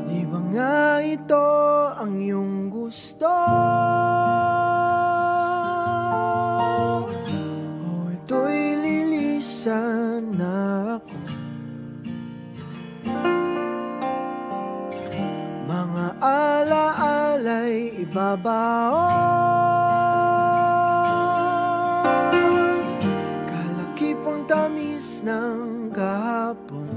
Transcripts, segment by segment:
Di ba nga ito ang iyong gusto? O ito'y lilisan na ako? Mga alaala'y ibabaon, kalakipang tamis ng kahapon.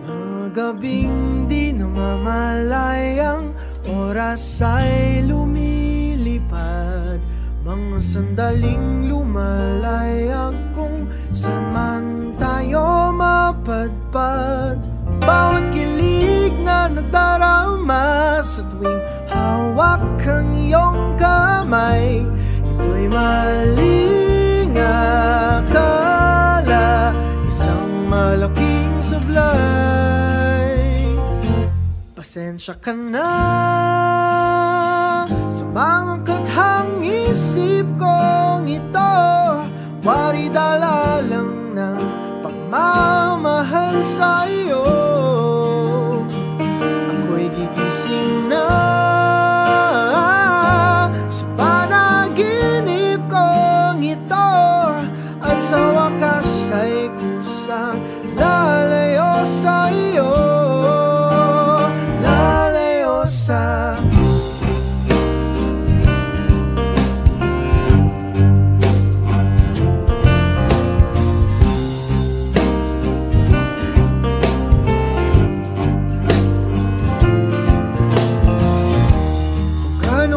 Mga gabing di namamalayang oras ay lumilipad, mga sandaling lumalayag kung saan man tayo mapadpad. Bawat kilig na nagdarama sa tuwing hawak ang iyong kamay, ito'y maling akala, isang malaking sablay. Pasensya ka na sa mga kathang isip kong ito, wari dala lang ng pagmamahal sa iyo. Ako'y gigising na sa panaginip kong ito, at sa wakas ay kusang lalayo sa iyo, lalayo sa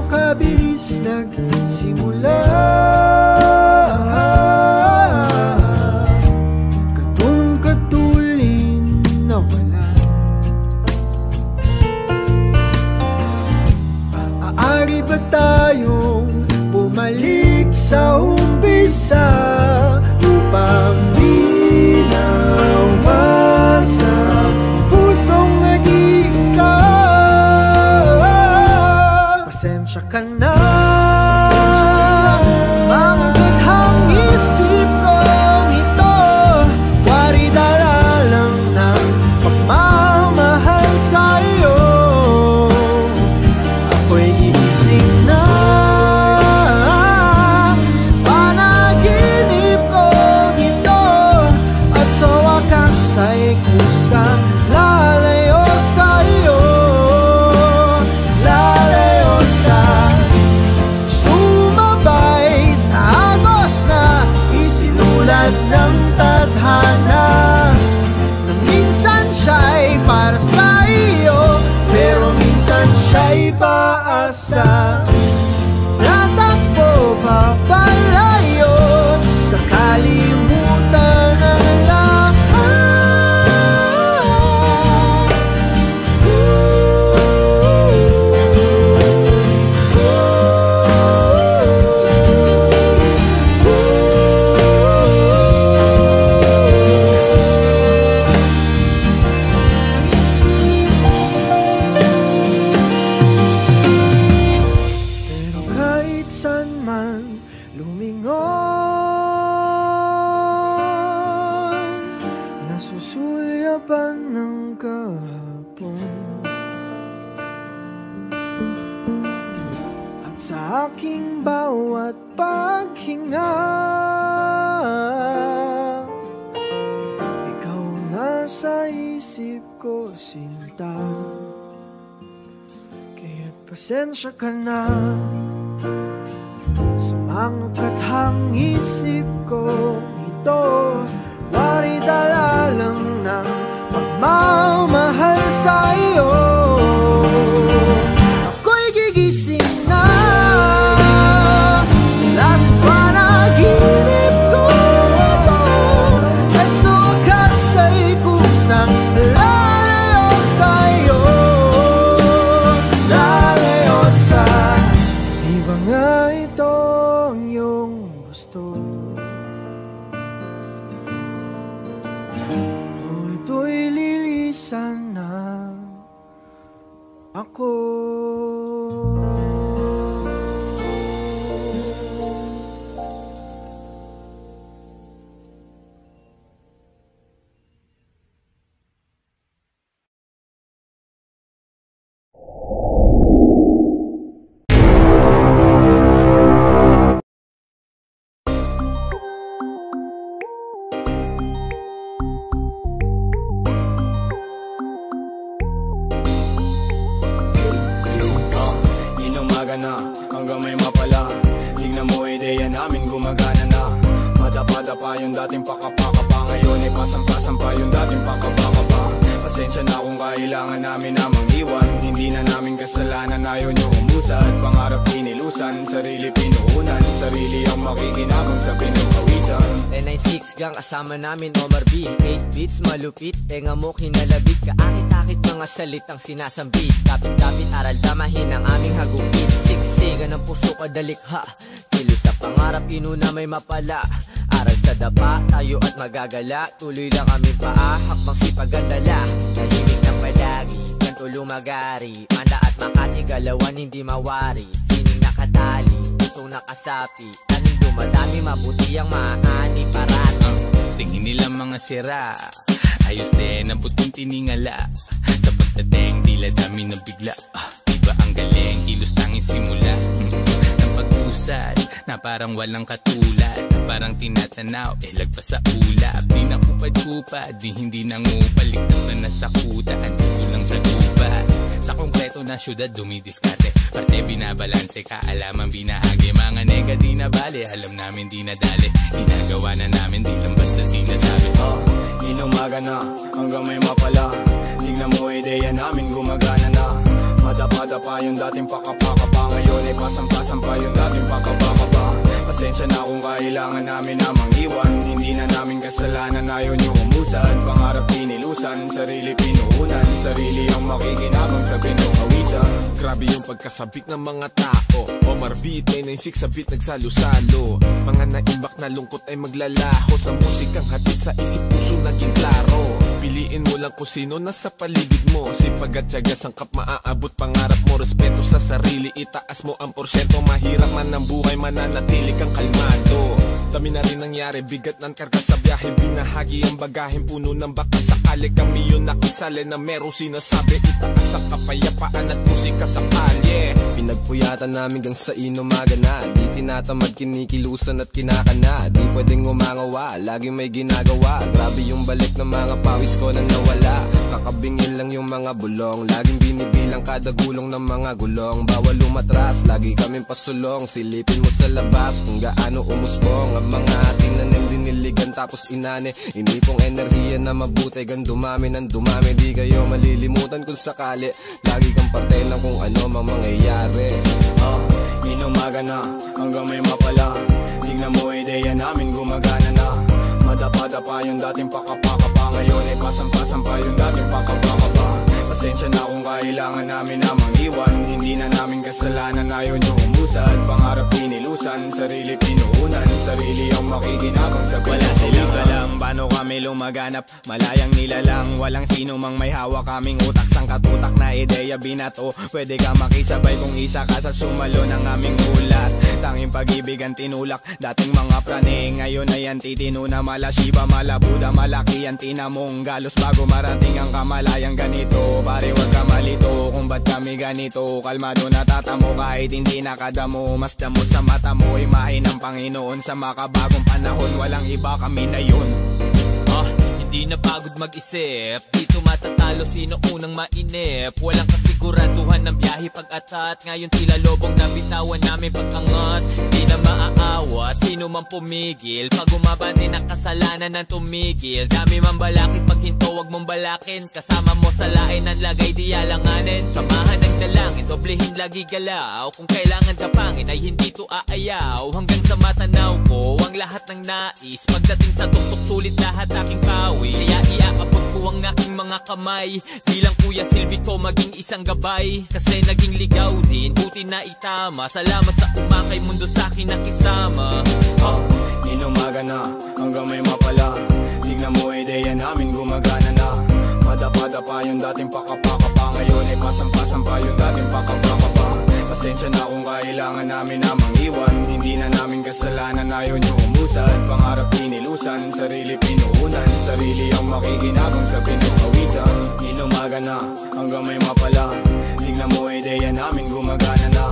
kabilis nagsimula, katulin na wala. Maaari ba tayong bumalik sa umpisa upang ginawa sa pusong nag-iisa? Pasensya ka na sa mga kathang isip kong ito, wari dala lang ng pagmamahal sa iyo. Ako'y gigising na sa panaginip kong ito, at sa wakas ay kusang lalayo sa iyo, ng tadhana, na minsan siya'y para sa iyo, pero minsan siya'y paasa. Tatakbo papalayo, kakalimutan ang lahat. Nasusulyapan ng kahapon, at sa aking bawat paghinga, ikaw nasa isip ko, sinta. Kaya't pasensya ka na sa mga kathang isip ko ito, wari dala lang ng pagmamahal sa iyo. Ako'y gigising na mula sa panaginip ko ito, at sa wakas ay kusang lalayo sa iyo, lalayo sa. Di ba nga ito ang iyong gusto? Ito'y lilisan na ako. gumagana na. Madapa-dapa yung dating pakapakapa, ngayon ay pasampa-sampa yung dating pakabakaba. Pasensya na kung kailangan namin na mangiwan, hindi na namin kasalanan, ayaw nyo umusad. Pangarap inilusan, sarili pinuunan, sarili ang makikinabang sa pinukawisan. 996 gang kasama namin Omar B, 8 beats malupit, tenga mo kinalabit, kaakit-akit mga salitang sinasambit, kapit-kapit aral damahin ang aming hagupit. Siksigan ng puso kadalikha, kilos sa pangarap inuna may mapala. Aral sa dapa, tayo at magagala, tuloy lang kami paahak, magsipagandala. Tahimik ng palagi, kanto lumagari, Manda at Makati, galawan hindi mawari. Sining nakatali, puso nakasapi, aning dumadami, mabuti ang maani parati. Tingin nila mga sira, ayos din ang puting tiningala. Sa pagdating, tila dami ng bigla, iba ang galing, kilos tanging simula. Ng pag-usad, na parang walang katulad, parang tinatanaw, lagpas sa ulap. Di na kupad-kupad, di hindi nangupal, ligtas na nasa kuta, andi lang sa lupa. Sa konkreto na syudad dumidiskarte, parte binabalanse, kaalaman binahagi. Mga nega di na bale, alam namin di nadali, ginagawa na namin, di lang basta sinasabi. Inumaga na, hanggang may mapala, tignan mo ideya namin gumagana na. Madapa-dapa yung dating pakapakapa, ngayon ay pasampa-sampa yung dating pakabakaba. Pasensya na kung kailangan namin na mangiwan, hindi na namin kasalanan, ayaw nyo umusad. Pangarap inilusan, sarili pinuunan, sarili ang makikinabang sa pinukawisan. Grabe yung pagkasabik ng mga tao, Omar B, 996 sa beat nagsalo-salo. Mga naimbak na lungkot ay maglalaho, sa musikang hatid sa isip puso naging klaro. Piliin mo lang kung sino nasa paligid mo, sipag at tiyaga sangkap maaabot pangarap mo. Respeto sa sarili, itaas mo ang porsyento, mahirap man ang buhay, mananatili kang kalmado. Dami na rin nangyari, bigat ng karga sa biyahe, binahagi ang bagahin, puno ng baka sakali. Kami yun nakisali na merong sinasabi, itaas ang kapayapaan at musika sa kalye. Pinagpuyatan namin gang sa inumaga na, di tinatamad, kinikilusan at kinakana. Di pwedeng umangawa, laging may ginagawa. Grabe yung balik ng mga pawis ko na nawala, kakabingin lang yung mga bulong, laging binibilang kada gulong ng mga gulong. Bawal umatras, lagi kaming pasulong, silipin mo sa labas kung gaano umusbong ang mga tinanim, diniligan tapos inane. Inipong enerhiya na mabuti, gan dumami ng dumami. Di kayo malilimutan kung sakali, lagi kang parte ng kung ano mang mangyayari. Inumaga na, hanggang may mapala, tignan mo ideya namin gumagana na. Madapa-dapa yung dating pakapakapa, ngayon ay pasampa-sampa yung dating pakabakaba. Pasensya na kung kailangan namin na mangiwan, hindi na namin kasalanan, ayaw nyo umusad. Pangarap inilusan, sarili pinuunan, sarili ang makikinabang sa pinukawisan. Wala silang alam, paano kami lumaganap, malayang nilalang, walang sino mang may hawak kaming utak. Sang katutak na ideya binato, pwede ka makisabay kung isa ka sa sumalo ng aming ulat. Tanging pag-ibig ang tinulak, dating mga prane, ngayon ay antitino na mala Shiba, mala Buddha, malaki ang tinamong galos bago marating ang kamalayang ganito. Pare wag ka malito kung ba't kami ganito, kalmado natatamo kahit hindi nakadamo. Mas damo sa mata mo, imahe ng Panginoon sa makabagong panahon, walang iba kami na yun. Hindi na pagod mag-isip, dito matatalo sino unang mainip. Walang kasiguraduhan ng biyahe pag-atat, ngayon tila lobong nabitawan namin pagkangat. Di na maaawat, sino man pumigil, pag umabante ng kasalanan ng tumigil. Dami man balakit, pag hinto wag mong balakin, kasama mo sa lain ang lagay di alanganin. Samahan ng dalangin, doblehin lagi galaw, kung kailangan tapangin ay hindi to aayaw. Hanggang sa matanaw ko ang lahat ng nais, pagdating sa tuktok sulit lahat aking pawi. Kaya iakapot ko ang aking mga kamay, bilang kuya silbi ko maging isang gabay. Kasi naging ligaw din, buti na itama, salamat sa umakay mundo sa akin nakisama. Inumaga na, hanggang may mapala, tignan mo ideya namin gumagana na. Madapa-dapa yung dating pakapakapa, ngayon ay pasampa-sampa yung dating pakabakaba. Pasensya na kung kailangan namin na mangiwan, hindi na namin kasalanan, ayaw nyo umusad. Pangarap inilusan, sarili pinuunan, sarili ang makikinabang sa pinukawisan. Inumaga na, hanggang may mapala, tignan mo ideya namin gumagana na.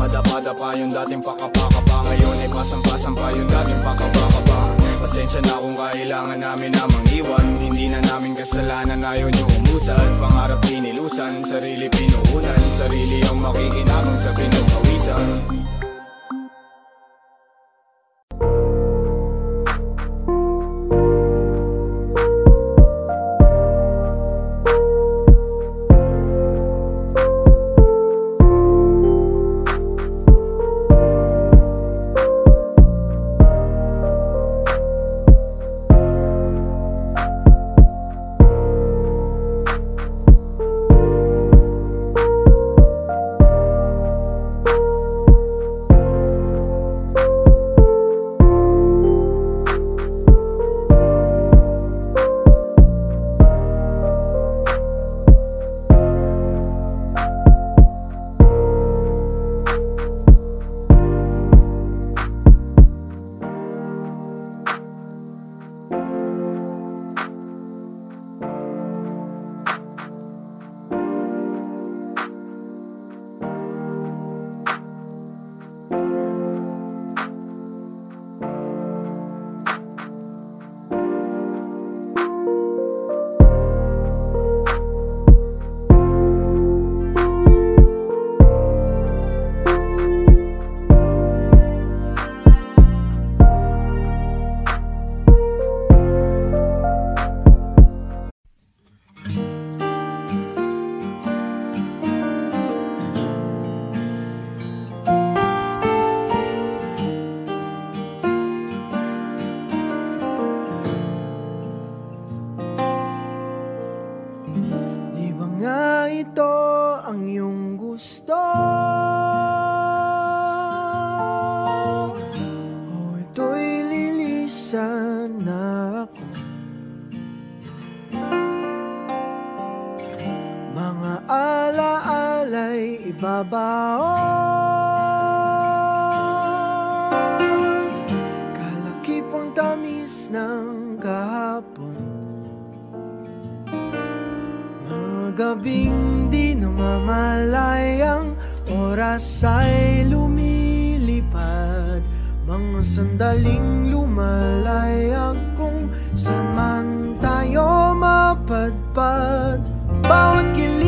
Madapa-dapa yung dating pakapakapa, ngayon ay pasampa-sampa yung dating pakabakaba. Pasensya na kung kailangan namin na mangiwan, hindi na namin kasalanan, ayaw nyo umusad. Pangarap inilusan, sarili pinuunan, sarili ang makikinabang sa pinukawisan. Di ba nga ito ang iyong gusto? O ito'y lilisan na ako? Mga alaala'y ibabaon, kalakipang tamis ng kahapon. Mga gabing di namamalayang oras ay lumilipad, mga sandaling lumalayag kung saan man tayo mapadpad. Bawat kilos